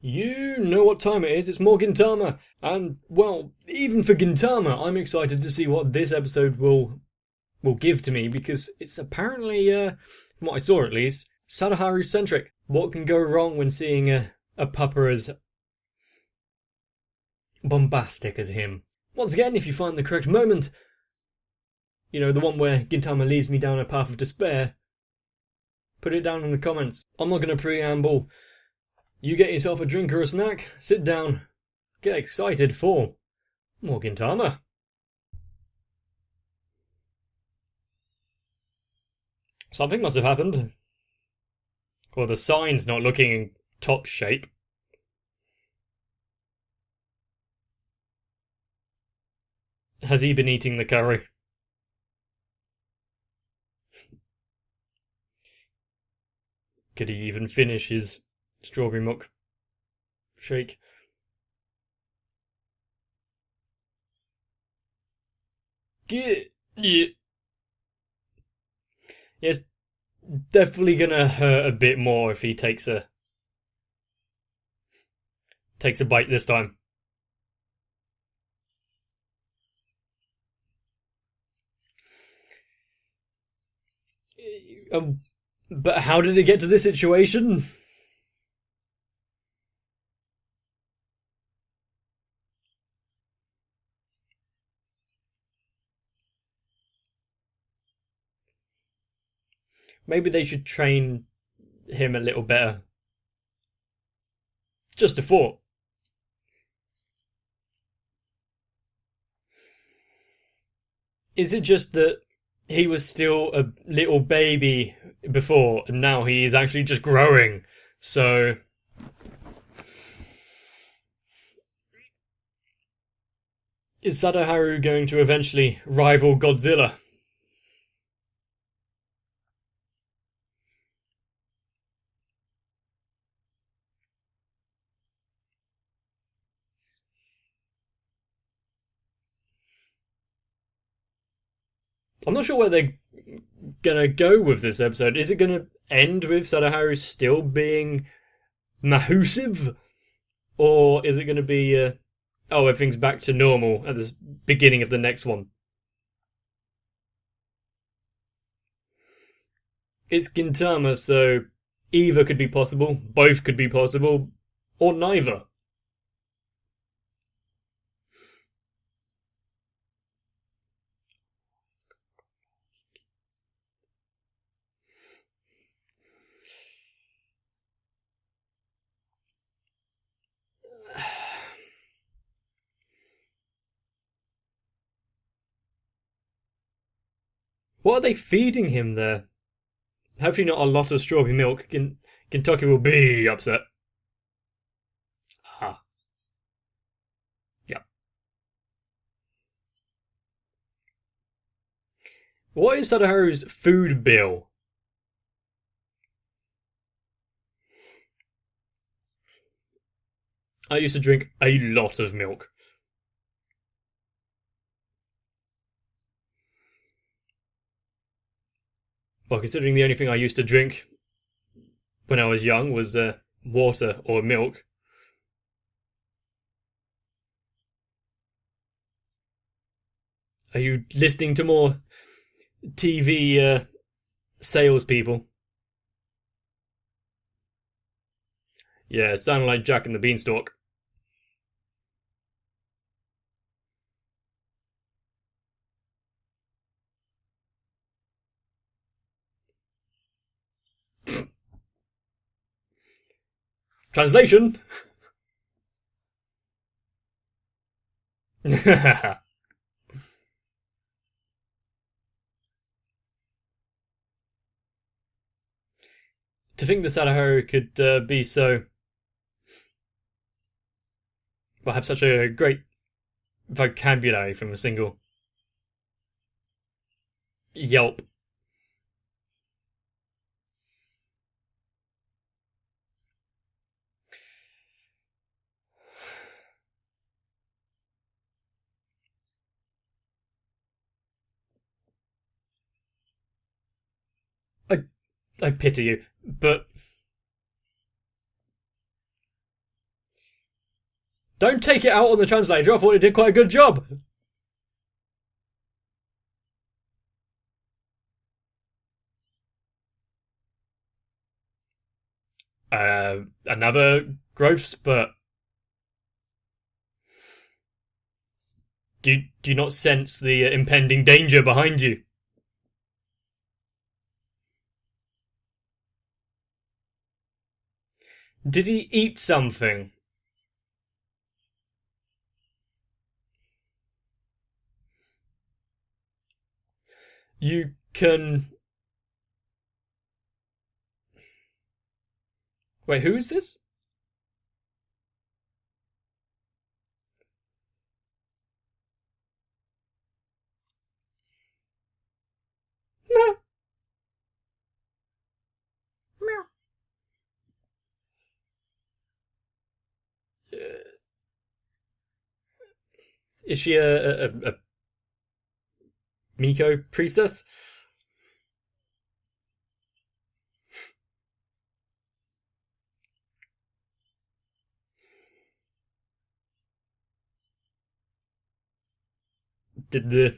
You know what time it is, it's more Gintama. And, well, even for Gintama, I'm excited to see what this episode will give to me, because it's apparently, from what I saw at least, Sadaharu-centric. What can go wrong when seeing a pupper as bombastic as him? Once again, if you find the correct moment, you know, the one where Gintama leads me down a path of despair, put it down in the comments. I'm not going to preamble. You get yourself a drink or a snack, sit down, get excited for more Gintama. Something must have happened. Or the sign's not looking in top shape. Has he been eating the curry? Could he even finish his strawberry milk shake? Yeah. It's definitely gonna hurt a bit more if he takes a bite this time. But how did it get to this situation? Maybe they should train him a little better. Just a thought. Is it just that he was still a little baby before, and now he is actually just growing? So is Sadaharu going to eventually rival Godzilla? I'm not sure where they're gonna go with this episode. Is it gonna end with Sadaharu still being Mahusiv? Or is it gonna be, oh, everything's back to normal at the beginning of the next one? It's Gintama, so either could be possible, both could be possible, or neither. What are they feeding him there? Hopefully not a lot of strawberry milk. Kentucky will be upset. Ah. Yeah. What is Sadaharu's food bill? I used to drink a lot of milk. Well, considering the only thing I used to drink when I was young was water or milk. Are you listening to more TV salespeople? Yeah, it sounded like Jack and the Beanstalk. Translation. To think that Sadaharu could be so, well, have such a great vocabulary from a single yelp. I pity you, but Don't take it out on the translator. I thought it did quite a good job. Another growth spurt. Do you not sense the impending danger behind you? Did he eat something? You can... Wait, who is this? No. Is she a Miko priestess? Did the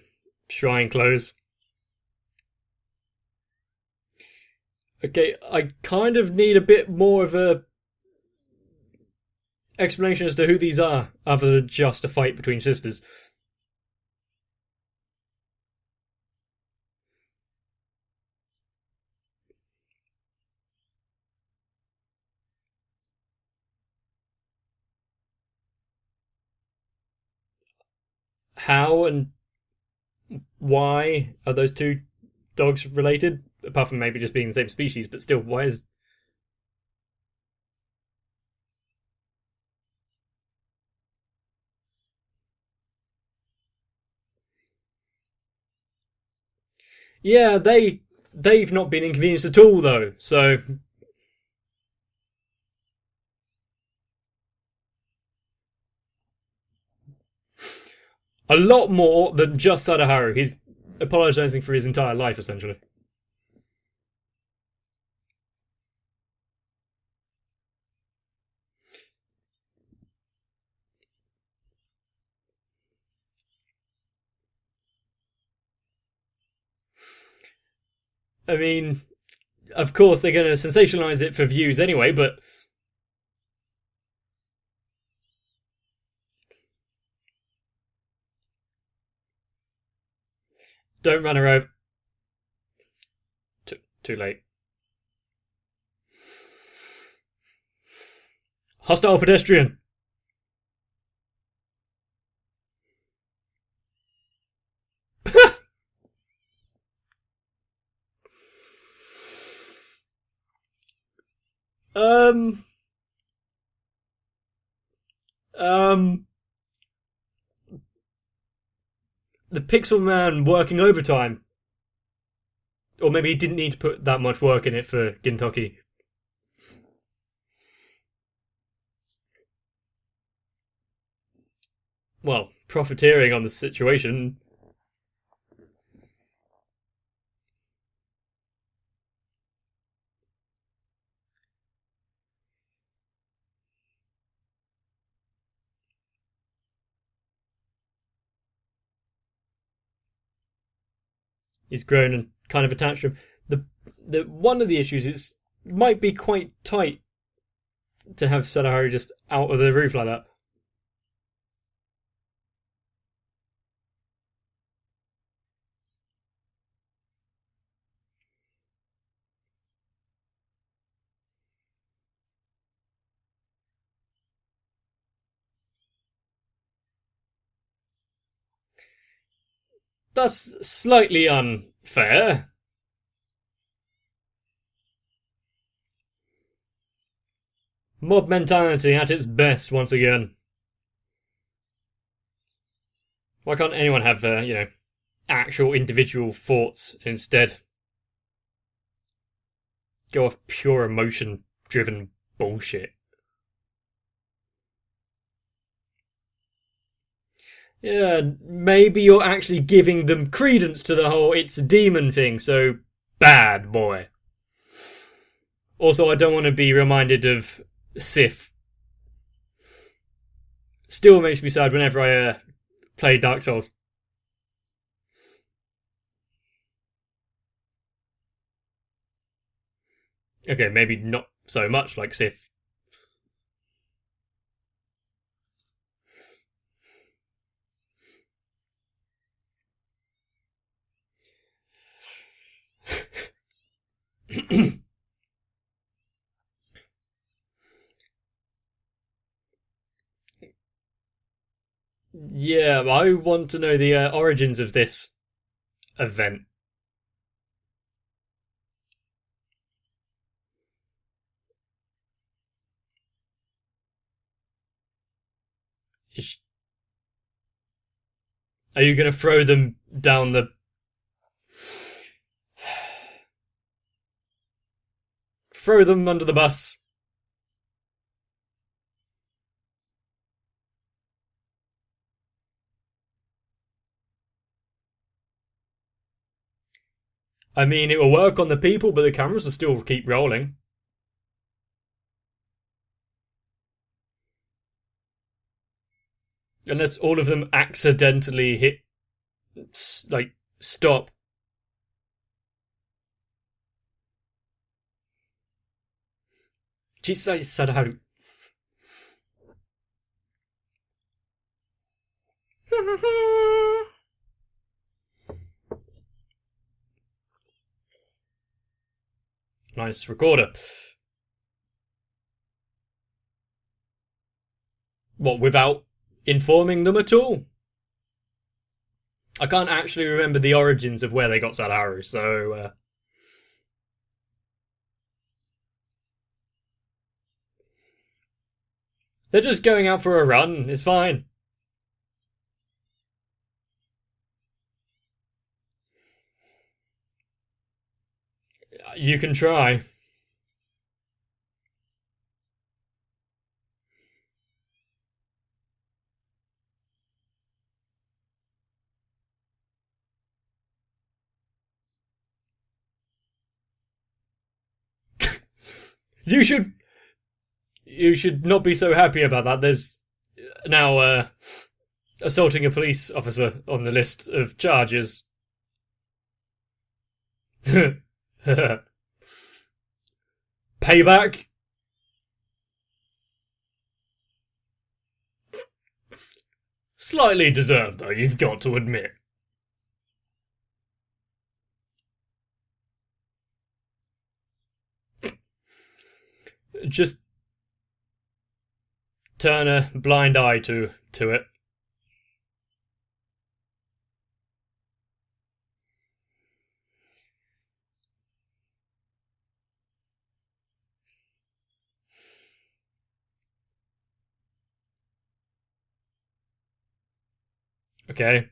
shrine close? Okay, I kind of need a bit more of a explanation as to who these are, other than just a fight between sisters. How and why are those two dogs related? Apart from maybe just being the same species, but still, why is... Yeah, they've not been inconvenienced at all, though, so... A lot more than just Sadaharu. He's apologising for his entire life, essentially. I mean, of course they're going to sensationalise it for views anyway, but... Don't run her over. Too late. Hostile pedestrian. Um, the Pixel Man working overtime. Or maybe he didn't need to put that much work in it for Gintoki. Well, profiteering on the situation. He's grown and kind of attached to him. The one of the issues is might be quite tight to have Sadaharu just out of the roof like that. That's slightly unfair. Mob mentality at its best once again. Why can't anyone have, actual individual thoughts instead? Go off pure emotion-driven bullshit. Yeah, maybe you're actually giving them credence to the whole it's a demon thing, so bad boy. Also, I don't want to be reminded of Sif. Still makes me sad whenever I play Dark Souls. Okay, maybe not so much like Sif. Yeah, I want to know the origins of this event. Are you going to throw them down the... throw them under the bus? I mean, it will work on the people, but the cameras will still keep rolling. Unless all of them accidentally hit, like, stop. Chisai Sadaharu. Nice recorder. What, without informing them at all? I can't actually remember the origins of where they got Sadaharu, so... They're just going out for a run, it's fine. You can try. You should not be so happy about that. There's now assaulting a police officer on the list of charges. Payback. Slightly deserved, though, you've got to admit. Just turn a blind eye to it. Okay.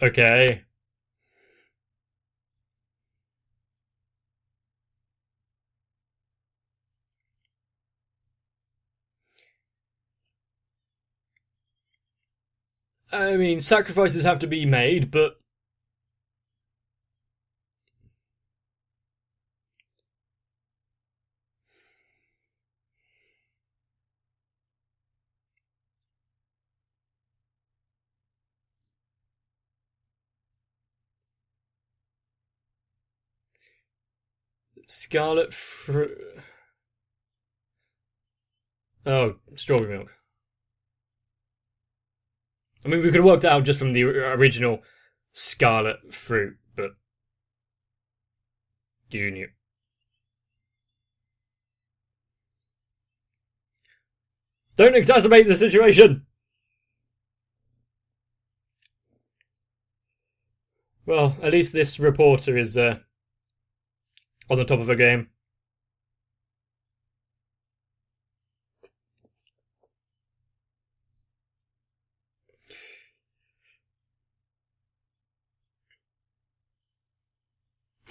Okay. I mean, sacrifices have to be made, but... Scarlet fruit... Oh, strawberry milk. I mean, we could have worked that out just from the original scarlet fruit, but... You knew. Don't exacerbate the situation! Well, at least this reporter is on the top of her game.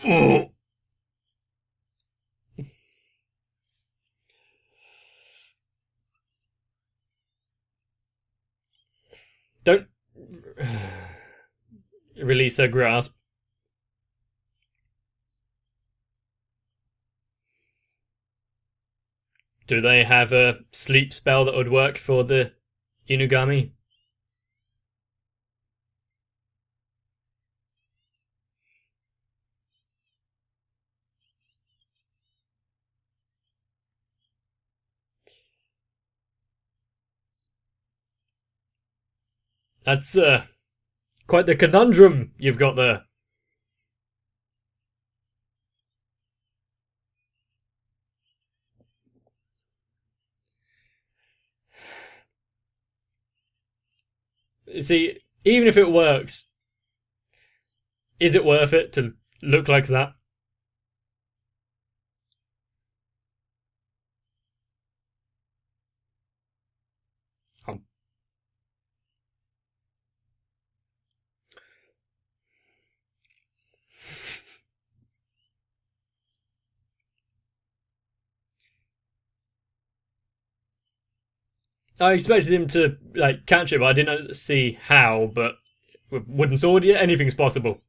Oh. Don't release her grasp. Do they have a sleep spell that would work for the Inugami? That's quite the conundrum you've got there. See, even if it works, is it worth it to look like that? Um, I expected him to like catch it, but I didn't see how. But with wooden sword, yeah, anything's possible.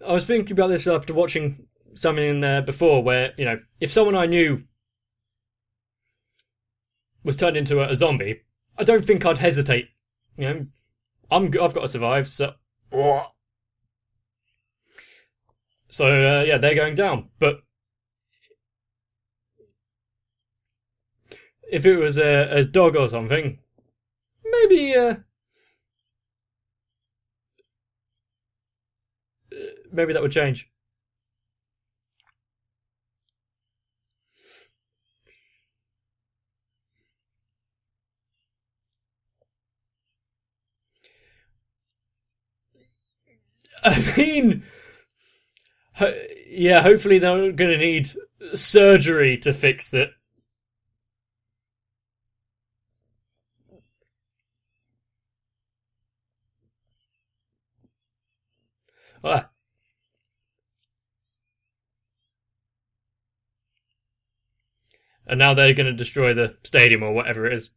I was thinking about this after watching something in there before, where if someone I knew was turned into a zombie, I don't think I'd hesitate. I've got to survive, so yeah, they're going down. But if it was a dog or something, maybe that would change. I mean, yeah, hopefully they're not going to need surgery to fix that. Ah. And now they're going to destroy the stadium or whatever it is.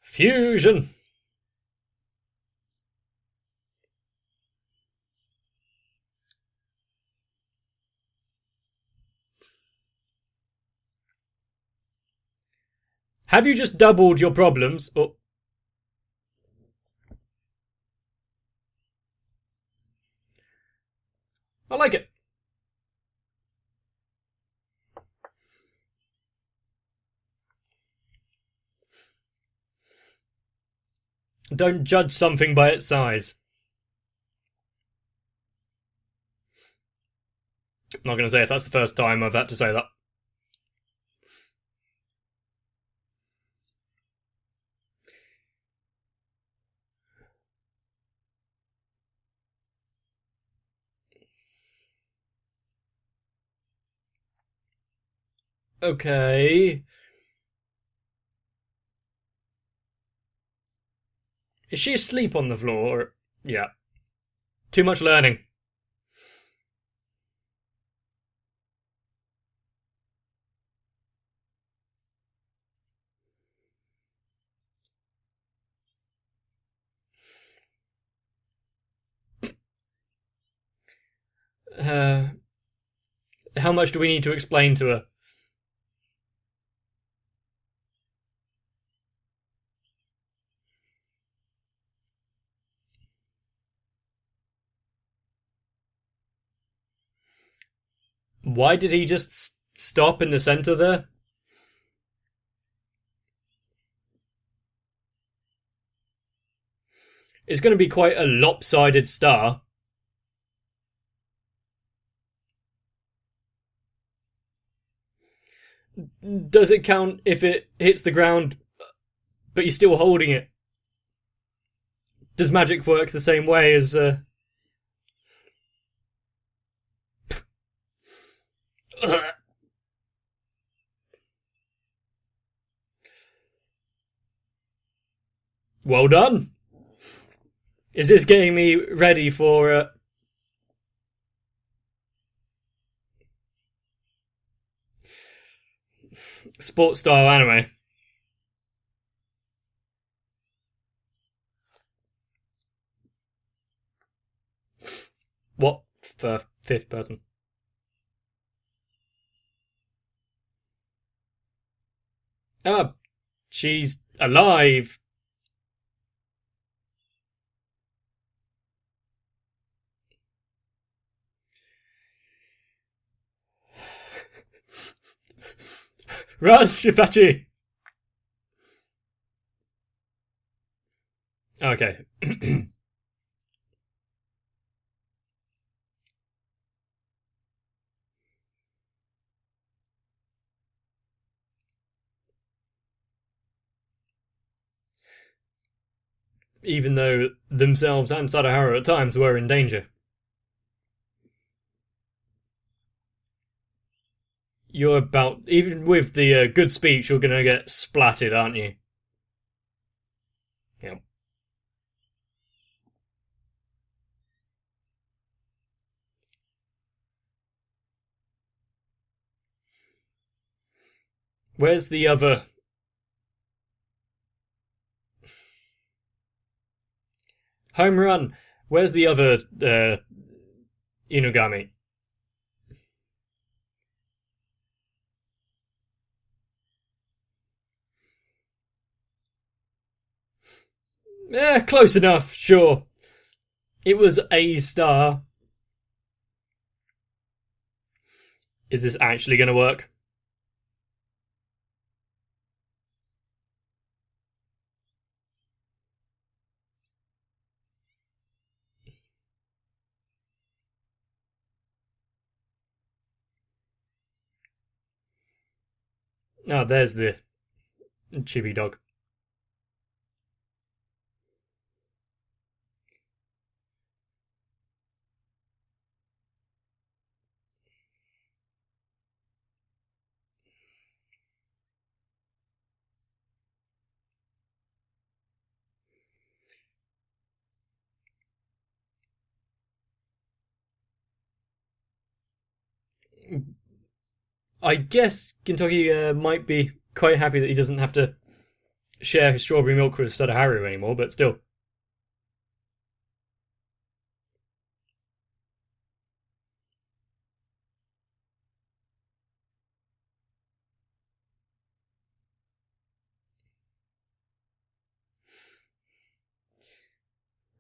Fusion! Have you just doubled your problems? Or I like it. Don't judge something by its size. I'm not going to say if that's the first time I've had to say that. Okay. Is she asleep on the floor? Yeah. Too much learning. Uh, how much do we need to explain to her? Why did he just stop in the center there? It's going to be quite a lopsided star. Does it count if it hits the ground, but you're still holding it? Does magic work the same way as? Well done. Is this getting me ready for sports style anime? What for fifth person? Ah, she's alive. Run, Shipachi! Okay. Even though themselves and Sadaharu at times were in danger. You're about, even with the good speech, you're gonna get splatted, aren't you? Yep. Where's the other? Home run! Where's the other Inugami? Close enough, sure. It was a star. Is this actually gonna work? Oh, there's the chibi dog. I guess Kentucky might be quite happy that he doesn't have to share his strawberry milk with Sadaharu anymore, but still.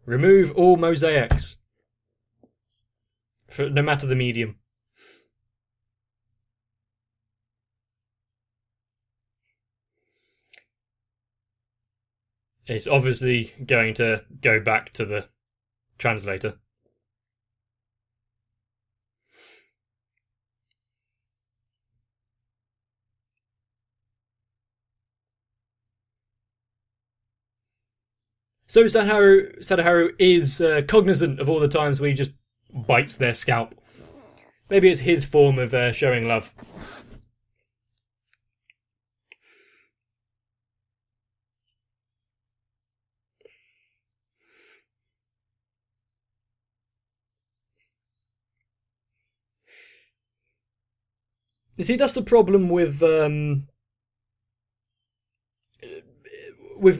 Remove all mosaics, for no matter the medium. It's obviously going to go back to the translator. So Sadaharu is cognizant of all the times where he just bites their scalp. Maybe it's his form of showing love. You see, that's the problem with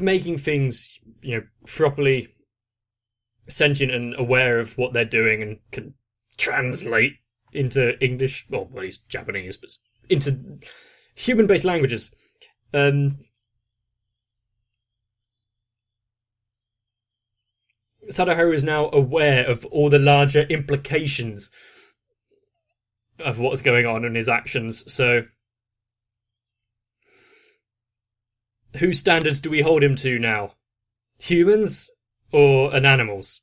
making things, properly sentient and aware of what they're doing and can translate into English, well, at least Japanese, but into human-based languages. Sadaharu is now aware of all the larger implications of what's going on in his actions, so whose standards do we hold him to now? Humans or an animals?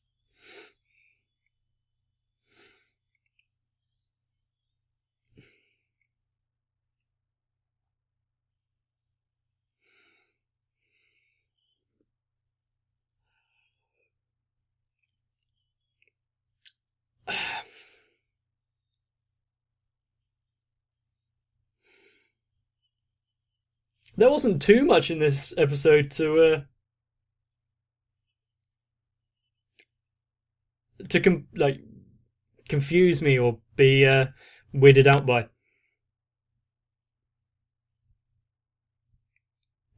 There wasn't too much in this episode to to confuse me or be weirded out by.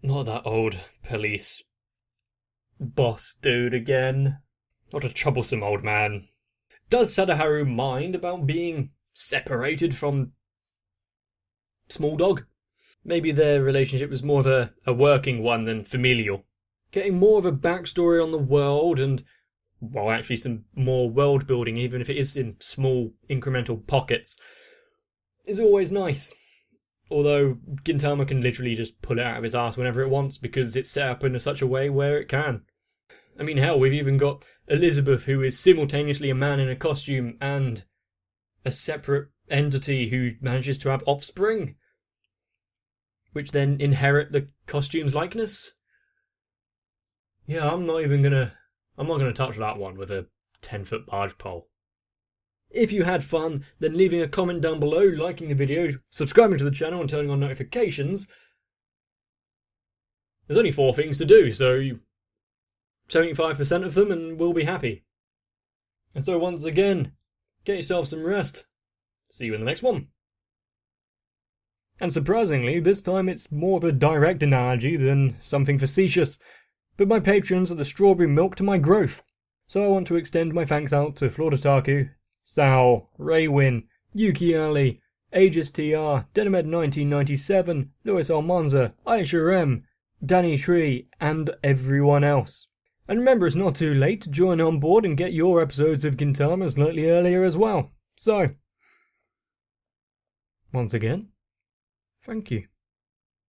Not that old police boss dude again. Not a troublesome old man. Does Sadaharu mind about being separated from Small Dog? Maybe their relationship was more of a working one than familial. Getting more of a backstory on the world and, well, actually some more world building, even if it is in small incremental pockets, is always nice. Although Gintama can literally just pull it out of his ass whenever it wants because it's set up in such a way where it can. I mean, hell, we've even got Elizabeth, who is simultaneously a man in a costume and a separate entity who manages to have offspring, which then inherit the costume's likeness. Yeah, I'm not gonna touch that one with a 10-foot barge pole. If you had fun, then leaving a comment down below, liking the video, subscribing to the channel and turning on notifications. There's only 4 things to do, so 75% of them and we'll be happy. And so once again, get yourself some rest. See you in the next one. And surprisingly, this time it's more of a direct analogy than something facetious. But my patrons are the strawberry milk to my growth. So I want to extend my thanks out to Floritaku, Sal, Raywin, Yuki Ali, Aegis TR, Denamed 1997, Luis Almanza, Aisha M, Danny Shree, and everyone else. And remember, it's not too late to join on board and get your episodes of Gintama slightly earlier as well. So, once again, thank you.